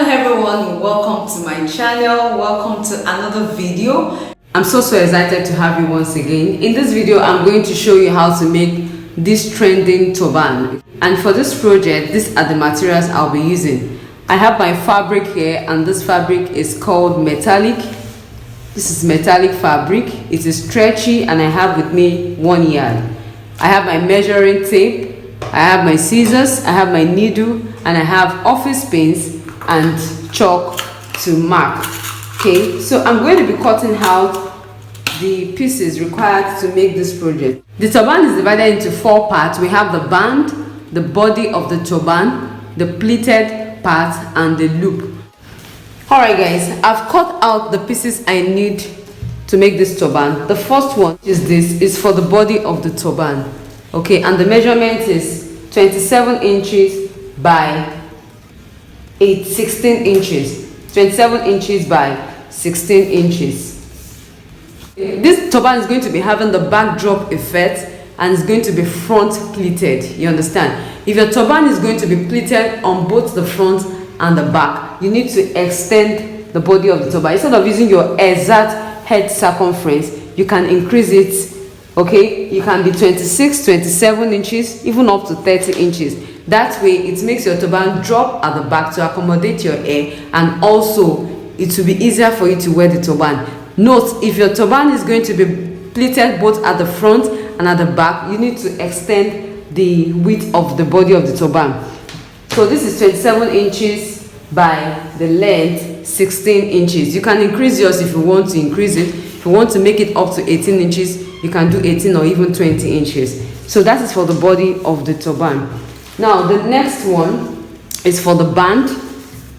everyone, welcome to my channel. Welcome to another video. I'm so excited to have you once again. In this video I'm going to show you how to make this trending turban, and for this project these are the materials I'll be using. I have my fabric here, and this fabric is called metallic. This is metallic fabric. It is stretchy, and I have with me 1 yard. I have my measuring tape, I have my scissors, I have my needle, and I have office pins and chalk to mark. Okay, so I'm going to be cutting out the pieces required to make this project. The turban is divided into 4 parts. We have the band, the body of the turban, the pleated part, and the loop. Alright guys, I've cut out the pieces I need to make this turban. The first one is for the body of the turban. Okay, and the measurement is 27 inches by 16 inches. 27 inches by 16 inches. This turban is going to be having the backdrop effect, and it's going to be front pleated. You understand? If your turban is going to be pleated on both the front and the back, you need to extend the body of the turban. Instead of using your exact head circumference, you can increase it. Okay, you can be 26, 27 inches, even up to 30 inches. That way it makes your turban drop at the back to accommodate your hair, and also it will be easier for you to wear the turban. Note, if your turban is going to be pleated both at the front and at the back, you need to extend the width of the body of the turban. So this is 27 inches by the length 16 inches. You can increase yours if you want to increase it. If you want to make it up to 18 inches, you can do 18 or even 20 inches. So that is for the body of the turban. Now the next one is for the band.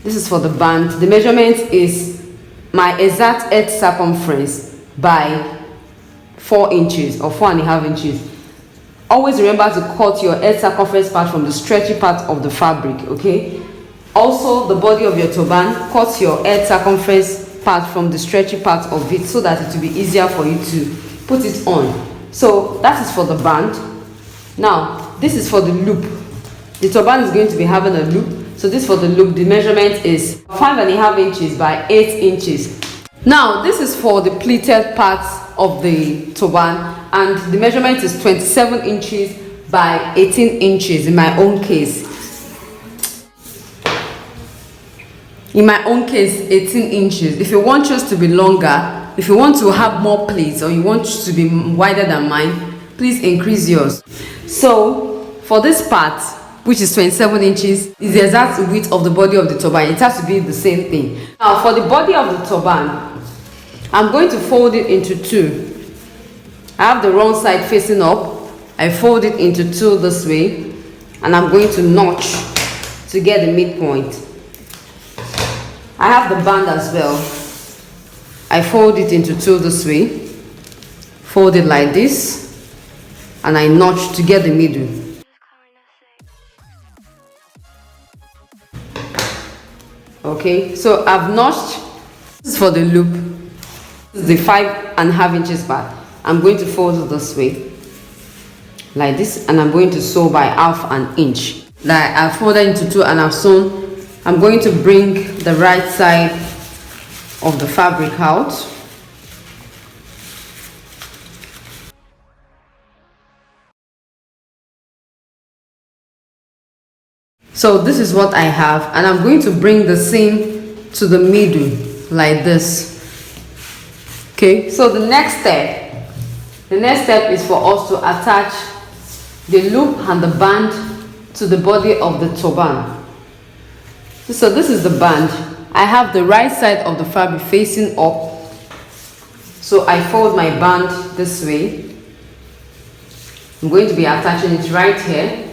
This is for the band. The measurement is my exact head circumference by 4 inches or 4.5 inches. Always remember to cut your head circumference part from the stretchy part of the fabric. Okay. Also, the body of your turban, cut your head circumference part from the stretchy part of it, so that it will be easier for you to put it on. So that is for the band. Now this is for the loop. The turban is going to be having a loop. So this for the loop, the measurement is 5.5 inches by 8 inches. Now this is for the pleated part of the turban, and the measurement is 27 inches by 18 inches in my own case. In my own case, 18 inches. If you want yours to be longer, if you want to have more pleats, or you want to be wider than mine, please increase yours. So for this part, which is 27 inches, is the exact width of the body of the turban. It has to be the same thing. Now for the body of the turban, I'm going to fold it into 2. I have the wrong side facing up. I fold it into 2 this way, and I'm going to notch to get the midpoint. I have the band as well. I fold it into 2 this way, fold it like this, and I notch to get the middle. Okay, so I've notched. This is for the loop. This is the 5.5 inches part. I'm going to fold it this way, like this, and I'm going to sew by 1/2 inch. Like I folded into 2 and I've sewn. I'm going to bring the right side of the fabric out. So this is what I have, and I'm going to bring the seam to the middle like this. Okay, so the next step is for us to attach the loop and the band to the body of the turban. So this is the band. I have the right side of the fabric facing up, so I fold my band this way. I'm going to be attaching it right here.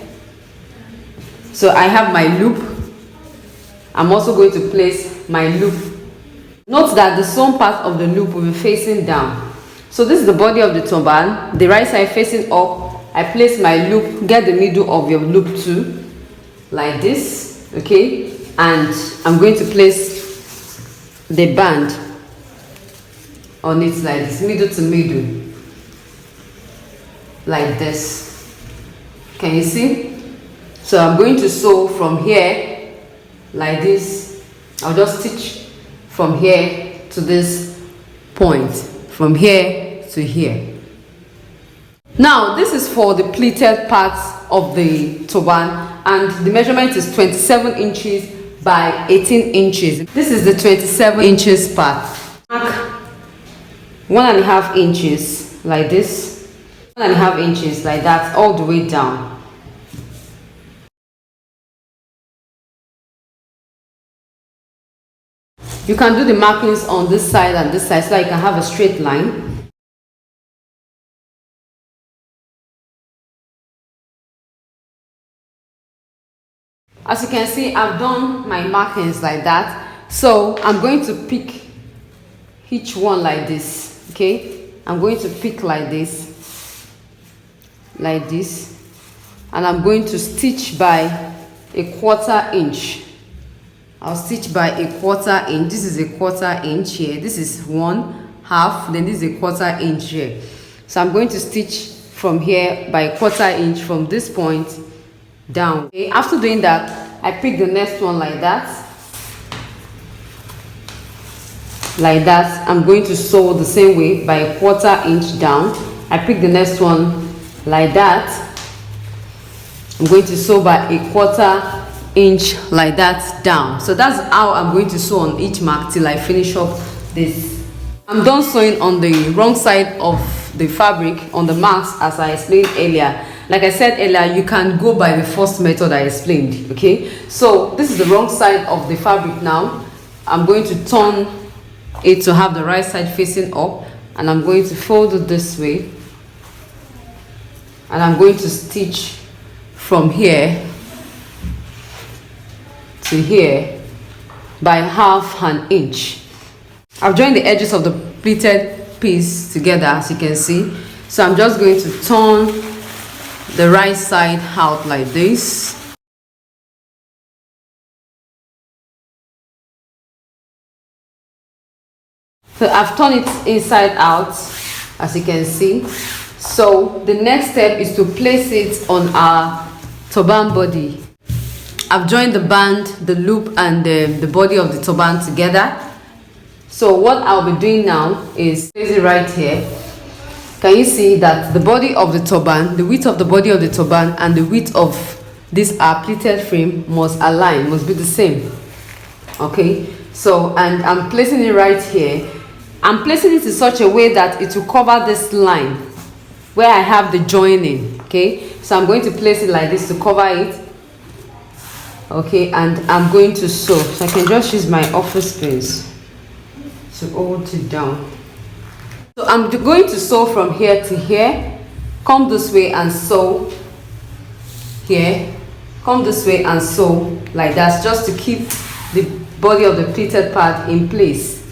So I have my loop. I'm also going to place my loop. Note that the sewn part of the loop will be facing down. So this is the body of the turban, the right side facing up. I place my loop, get the middle of your loop too, like this. Okay, and I'm going to place the band on it like this, middle to middle, like this. Can you see? So I'm going to sew from here like this I'll just stitch from here to this point, from here to here. Now this is for the pleated part of the turban, and the measurement is 27 inches by 18 inches. This is the 27 inches part. Mark 1.5 inches like this, 1.5 inches like that, all the way down. You can do the markings on this side and this side so that you can have a straight line. As you can see, I've done my markings like that. So I'm going to pick each one like this, okay? I'm going to pick like this, and I'm going to stitch by a 1/4 inch. I'll stitch by a 1/4 inch. This is a 1/4 inch here. This is 1/2, then this is a 1/4 inch here. So I'm going to stitch from here by a 1/4 inch from this point down. Okay, after doing that, I pick the next one like that. Like that. I'm going to sew the same way by a 1/4 inch down. I pick the next one like that. I'm going to sew by a 1/4 inch like that down. So that's how I'm going to sew on each mark till I finish up this. I'm done sewing on the wrong side of the fabric on the marks as I explained earlier. Like I said earlier, you can go by the first method I explained, okay? So this is the wrong side of the fabric now. I'm going to turn it to have the right side facing up, and I'm going to fold it this way, and I'm going to stitch from here to here by 1/2 inch. I've joined the edges of the pleated piece together, as you can see. So I'm just going to turn the right side out like this. So I've turned it inside out, as you can see. So the next step is to place it on our turban body. I've joined the band, the loop, and the body of the turban together. So what I'll be doing now is place it right here. Can you see that the body of the turban, the width of the body of the turban and the width of this pleated frame must align, must be the same. Okay, so, and I'm placing it right here. I'm placing it in such a way that it will cover this line where I have the joining. Okay, so I'm going to place it like this to cover it. Okay, and I'm going to sew. So I can just use my office space to hold it down. So I'm going to sew from here to here, come this way and sew here, come this way and sew like that, just to keep the body of the pleated part in place.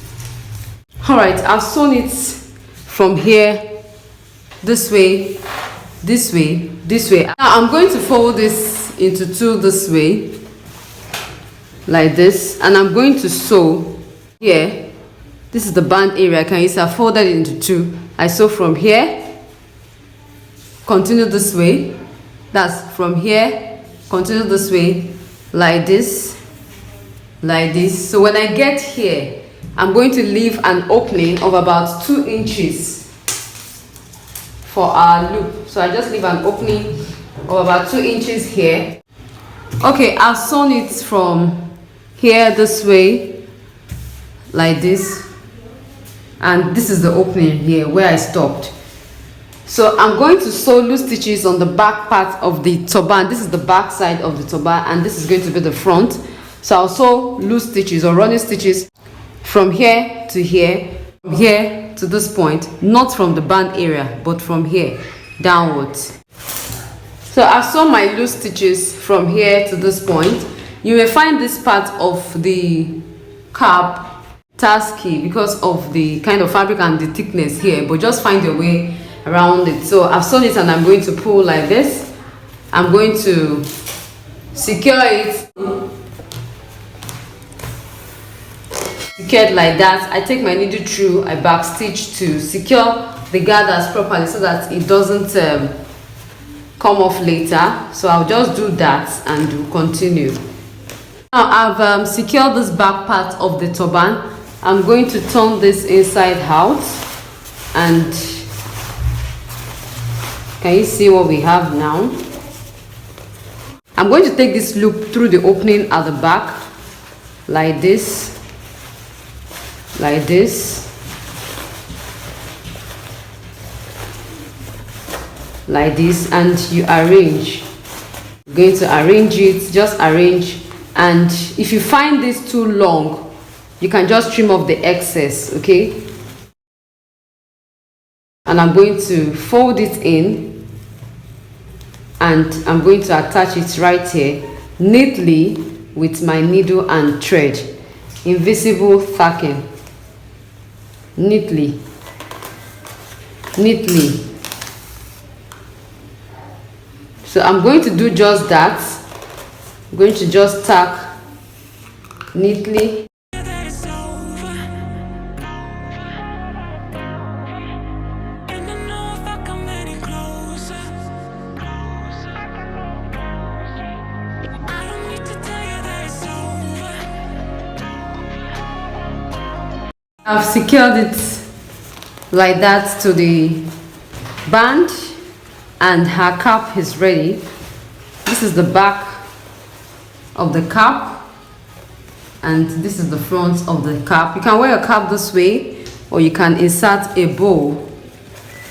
All right, I've sewn it from here, this way, this way, this way. Now I'm going to fold this into two this way, like this, and I'm going to sew here. This is the band area. Can you see I folded it into two? I sew from here, continue this way. That's from here, continue this way, like this, like this. So when I get here, I'm going to leave an opening of about 2 inches for our loop. So I just leave an opening of about 2 inches here. Okay, I've sewn it from here this way, like this. And this is the opening here where I stopped. So I'm going to sew loose stitches on the back part of the turban. This is the back side of the turban, and this is going to be the front. So I'll sew loose stitches or running stitches from here to here, from here to this point, not from the band area, but from here downwards. So I've sewn my loose stitches from here to this point. You may find this part of the cap tasky because of the kind of fabric and the thickness here, but just find your way around it. So I've sewn it and I'm going to pull like this. I'm going to secure it, secured like that. I take my needle through, I back stitch to secure the gathers properly so that it doesn't come off later. So I'll just do that and we'll continue. Now I've secured this back part of the turban. I'm going to turn this inside out, and can you see what we have now? I'm going to take this loop through the opening at the back, like this, like this, like this, and you arrange. You're going to arrange it, just arrange. And if you find this too long, you can just trim off the excess, okay? And I'm going to fold it in, and I'm going to attach it right here neatly with my needle and thread. Invisible tacking. Neatly. Neatly. So I'm going to do just that. I'm going to just tack neatly. I've secured it like that to the band, and her cap is ready. This is the back of the cap, and this is the front of the cap. You can wear a cap this way, or you can insert a bow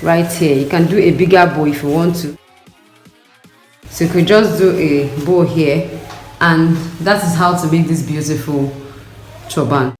right here. You can do a bigger bow if you want to. So you could just do a bow here, and that is how to make this beautiful turban.